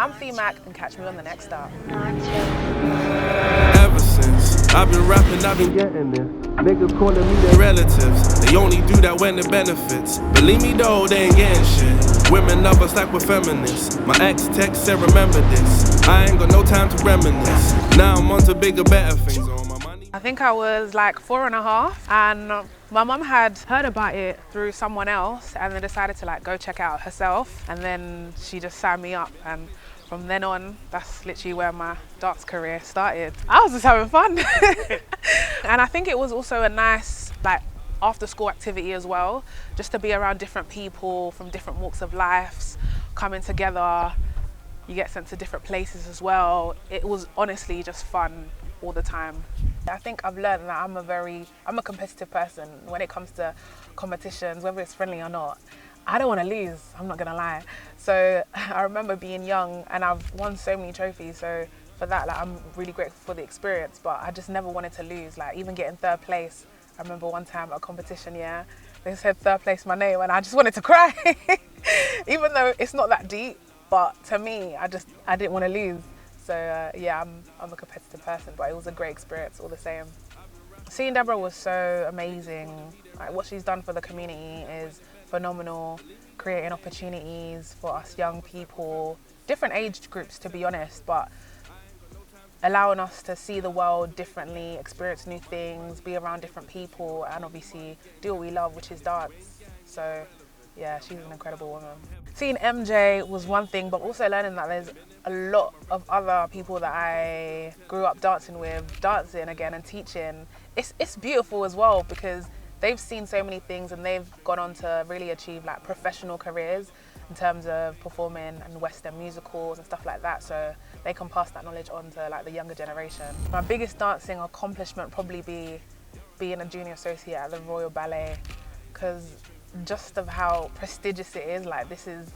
I'm FEEMAK, and catch me on the next stop. Ever since I've been rapping, I've been getting this. Niggas calling me their relatives. They only do that when it benefits. Believe me though, they ain't getting shit. Women love us like we're feminists. My ex text said remember this. I ain't got no time to reminisce. Now I'm on to bigger, better things. On my money. I think I was like 4.5, and my mum had heard about it through someone else and then decided to like go check it out herself, and then she just signed me up, and from then on, that's literally where my dance career started. I was just having fun. And I think it was also a nice like after school activity as well, just to be around different people from different walks of life, coming together. You get sent to different places as well. It was honestly just fun all the time. I think I've learned that I'm a competitive person when it comes to competitions, whether it's friendly or not. I don't want to lose, I'm not gonna lie. So I remember being young and I've won so many trophies. So for that, like, I'm really grateful for the experience, but I just never wanted to lose. Like even getting 3rd place, I remember one time at a competition, they said 3rd place my name and I just wanted to cry. Even though it's not that deep, but to me, I didn't want to lose. So I'm a competitive person, but it was a great experience all the same. Seeing Deborah was so amazing. Like, what she's done for the community is phenomenal, creating opportunities for us young people, different age groups to be honest, but allowing us to see the world differently, experience new things, be around different people, and obviously do what we love, which is dance. So yeah, she's an incredible woman. Seeing MJ was one thing, but also learning that there's a lot of other people that I grew up dancing with, dancing again and teaching. It's beautiful as well because they've seen so many things and they've gone on to really achieve like professional careers in terms of performing in Western musicals and stuff like that. So they can pass that knowledge on to like the younger generation. My biggest dancing accomplishment probably be being a junior associate at the Royal Ballet, because just of how prestigious it is. Like this is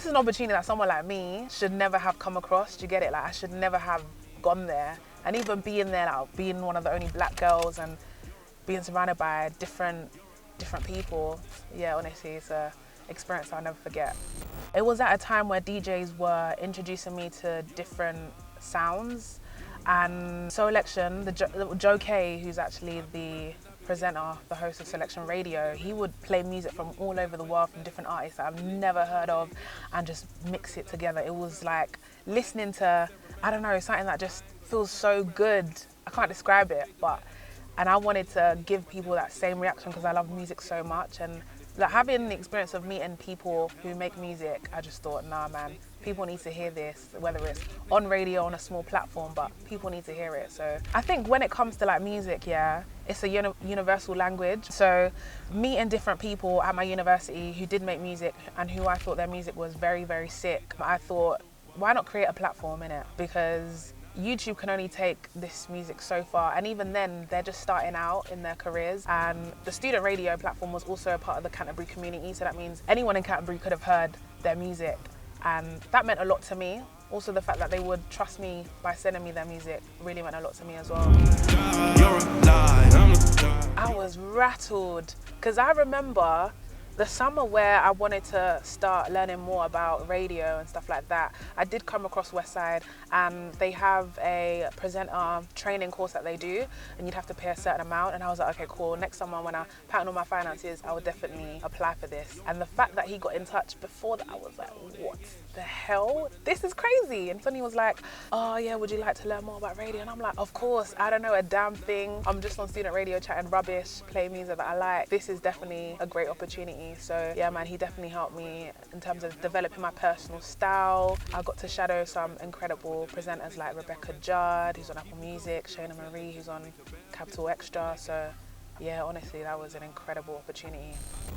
an opportunity that someone like me should never have come across. Do you get it? Like I should never have gone there, and even being there, like being one of the only black girls and being surrounded by different people. Yeah, honestly, it's an experience I'll never forget. It was at a time where DJs were introducing me to different sounds, and So Election, Joe K, who's actually the presenter, the host of Selection Radio, he would play music from all over the world from different artists that I've never heard of and just mix it together. It was like listening to, I don't know, something that just feels so good. I can't describe it, and I wanted to give people that same reaction because I love music so much. And like having the experience of meeting people who make music, I just thought, nah man, people need to hear this, whether it's on radio, on a small platform, but people need to hear it. So I think when it comes to like music, it's a universal language. So meeting different people at my university who did make music and who I thought their music was very, very sick, I thought, why not create a platform in it? Because YouTube can only take this music so far, and even then they're just starting out in their careers. And the student radio platform was also a part of the Canterbury community, so that means anyone in Canterbury could have heard their music, and that meant a lot to me. Also the fact that they would trust me by sending me their music really meant a lot to me as well. I was rattled because I remember the summer where I wanted to start learning more about radio and stuff like that, I did come across Westside, and they have a presenter training course that they do, and you'd have to pay a certain amount. And I was like, okay, cool. Next summer when I pattern all my finances, I would definitely apply for this. And the fact that he got in touch before that, I was like, what the hell? This is crazy. And then he was like, oh yeah, would you like to learn more about radio? And I'm like, of course, I don't know a damn thing. I'm just on student radio chatting rubbish, playing music that I like. This is definitely a great opportunity. So yeah, man, he definitely helped me in terms of developing my personal style. I got to shadow some incredible presenters like Rebecca Judd, who's on Apple Music, Shayna Marie, who's on Capital Extra. So yeah, honestly, that was an incredible opportunity.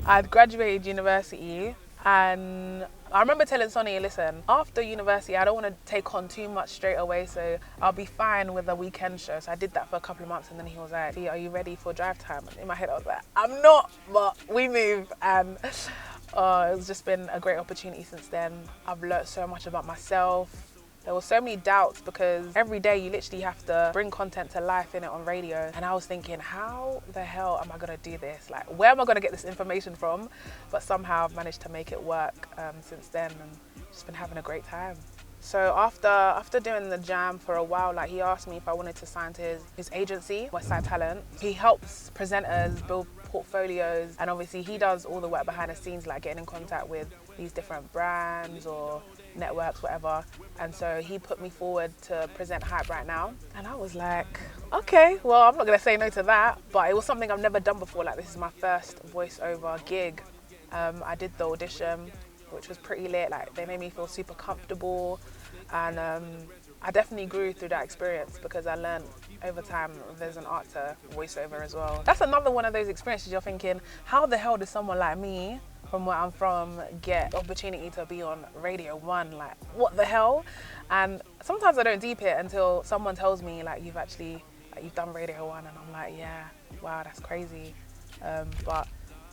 I'd graduated university, and I remember telling Sonny, listen, after university, I don't want to take on too much straight away, so I'll be fine with a weekend show. So I did that for a couple of months, and then he was like, Fee, are you ready for drive time? And in my head, I was like, I'm not, but we move. And it's just been a great opportunity since then. I've learned so much about myself. There were so many doubts because every day you literally have to bring content to life in it on radio. And I was thinking, how the hell am I gonna do this? Like, where am I gonna get this information from? But somehow I've managed to make it work since then, and just been having a great time. So after doing the jam for a while, like he asked me if I wanted to sign to his agency, Westside Talent. He helps presenters build portfolios, and obviously he does all the work behind the scenes, like getting in contact with these different brands or networks, whatever. And so he put me forward to present Hype Right Now. And I was like, okay, well, I'm not gonna say no to that, but it was something I've never done before. Like, this is my first voiceover gig. I did the audition, which was pretty lit. Like, they made me feel super comfortable, and I definitely grew through that experience because I learned over time there's an art to voiceover as well. That's another one of those experiences you're thinking, how the hell does someone like me, from where I'm from, get the opportunity to be on Radio 1? Like, what the hell? And sometimes I don't deep it until someone tells me, like, you've done Radio 1, and I'm like, yeah, wow, that's crazy. But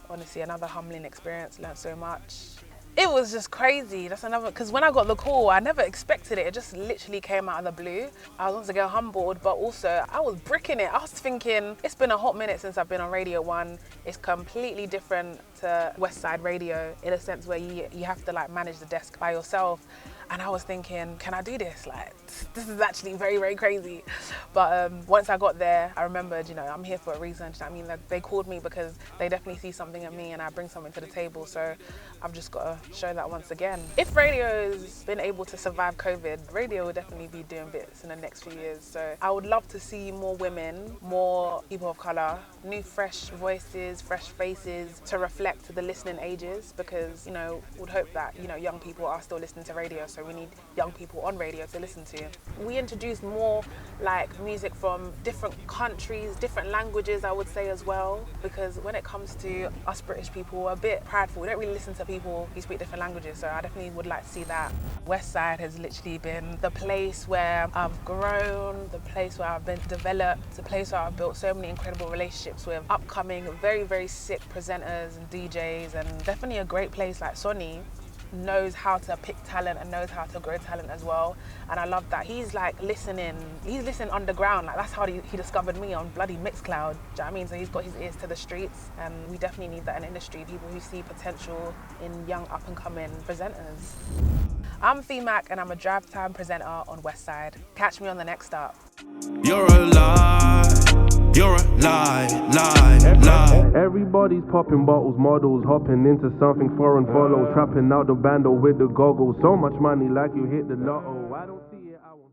honestly, another humbling experience, learned so much. It was just crazy. That's another, because when I got the call, I never expected it. It just literally came out of the blue. I was once again humbled, but also I was bricking it. I was thinking, it's been a hot minute since I've been on Radio 1. It's completely different to Westside Radio in a sense where you have to like manage the desk by yourself. And I was thinking, can I do this? Like, this is actually very, very crazy. But once I got there, I remembered, I'm here for a reason. I mean, they called me because they definitely see something in me and I bring something to the table. So I've just got to show that once again. If radio's been able to survive COVID, radio will definitely be doing bits in the next few years. So I would love to see more women, more people of color, new fresh voices, fresh faces to reflect the listening ages, because, would hope that, young people are still listening to radio. So we need young people on radio to listen to. We introduced more like music from different countries, different languages, I would say as well, because when it comes to us British people, we're a bit prideful. We don't really listen to people who speak different languages, so I definitely would like to see that. Westside has literally been the place where I've grown, the place where I've been developed, the place where I've built so many incredible relationships with upcoming, very, very sick presenters and DJs, and definitely a great place. Like Sonny knows how to pick talent and knows how to grow talent as well, and I love that. He's like listening underground. Like, that's how he discovered me, on bloody Mixcloud. Do you know what I mean? So he's got his ears to the streets, and we definitely need that in industry, people who see potential in young up and coming presenters. I'm Fee Mak and I'm a drive time presenter on Westside. Catch me on the next stop. You're a lie. You're a lie. Everybody's popping bottles, models hopping into something foreign follows, trapping out the bando with the goggles. So much money like you hit the lotto.